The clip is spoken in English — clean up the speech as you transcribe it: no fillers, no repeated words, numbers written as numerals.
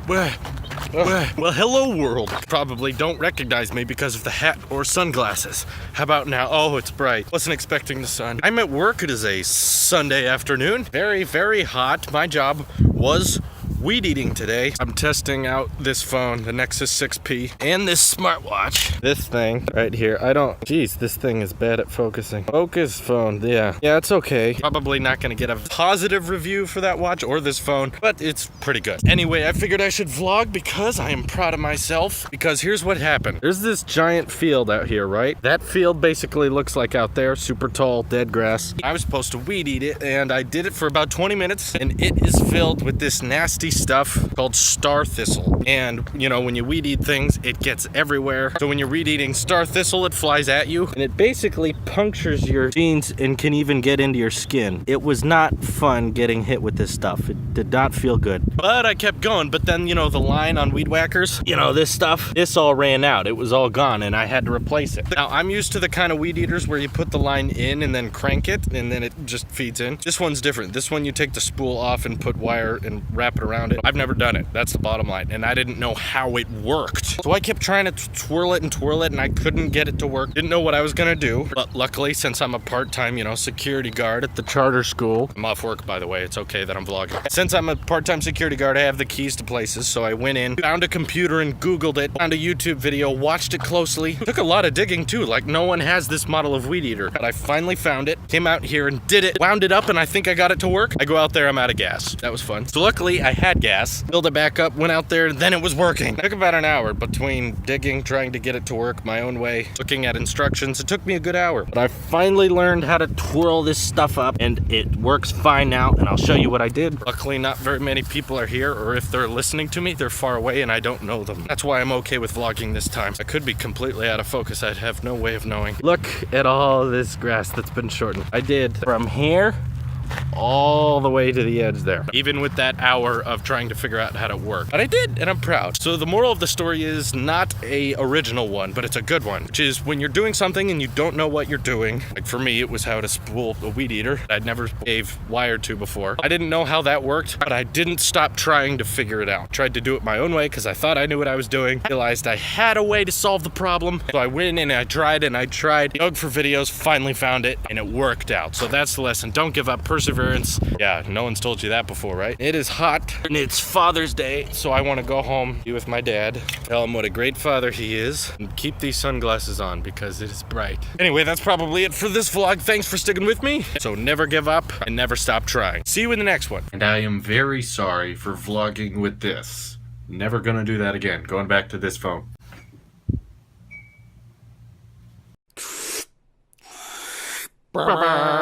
Well, hello world. Probably don't recognize me because of the hat or sunglasses. How about now? Oh, it's bright. Wasn't expecting the sun. I'm at work. It is a Sunday afternoon. Very, very hot. My job was weed eating today. I'm testing out this phone, the Nexus 6P, and this smartwatch. This thing right here. Geez, this thing is bad at focusing. Focus phone, yeah, it's okay. Probably not gonna get a positive review for that watch or this phone, but it's pretty good. Anyway, I figured I should vlog because I am proud of myself, because here's what happened. There's this giant field out here, right? That field basically looks like out there, super tall, dead grass. I was supposed to weed eat it, and I did it for about 20 minutes, and it is filled with this nasty stuff called star thistle. And you know, when you weed eat things, it gets everywhere. So when you're weed eating star thistle, it flies at you, and it basically punctures your jeans and can even get into your skin. It was not fun getting hit with this stuff. It did not feel good. But I kept going. But then, you know, the line on Weed Whackers, you know, this all ran out. It was all gone, and I had to replace it. Now, I'm used to the kind of weed eaters where you put the line in and then crank it, and then it just feeds in. This one's different. This one, you take the spool off and put wire and wrap it around it. I've never done it. That's the bottom line. And I didn't know how it worked. So I kept trying to twirl it, and I couldn't get it to work. Didn't know what I was gonna do. But luckily, since I'm a part-time, you know, security guard at the charter school, I'm off work, by the way. It's okay that I'm vlogging. Since I'm a part-time security guard, I have the keys to places. So I went in, found a computer and Googled it, found a YouTube video, watched it closely. Took a lot of digging too. Like, no one has this model of weed eater. But I finally found it, came out here and did it, wound it up, and I think I got it to work. I go out there, I'm out of gas. That was fun. So luckily, I had gas, filled it back up, went out there, and then it was working. It took about an hour between digging, trying to get it to work my own way, looking at instructions. It took me a good hour. But I finally learned how to twirl this stuff up, and it works fine now, and I'll show you what I did. Luckily, not very many people are here, or if they're listening to me, they're far away and I don't know them. That's why I'm okay with vlogging this time. I could be completely out of focus. I'd have no way of knowing. Look at all this grass that's been shortened. I did from here all the way to the edge there, even with that hour of trying to figure out how to work. But I did, and I'm proud. So the moral of the story is not a original one, but it's a good one, which is when you're doing something and you don't know what you're doing. Like for me, it was how to spool a weed eater I'd never gave wire to before. I didn't know how that worked, but I didn't stop trying to figure it out. Tried to do it my own way because I thought I knew what I was doing. Realized I had a way to solve the problem. So I went and I tried, dug for videos, finally found it, and it worked out. So that's the lesson. Don't give up. Perseverance. Yeah, no one's told you that before, right? It is hot, and it's Father's Day, so I want to go home, be with my dad, tell him what a great father he is, and keep these sunglasses on because it is bright. Anyway, that's probably it for this vlog. Thanks for sticking with me. So never give up and never stop trying. See you in the next one. And I am very sorry for vlogging with this. Never gonna do that again. Going back to this phone. Bye-bye.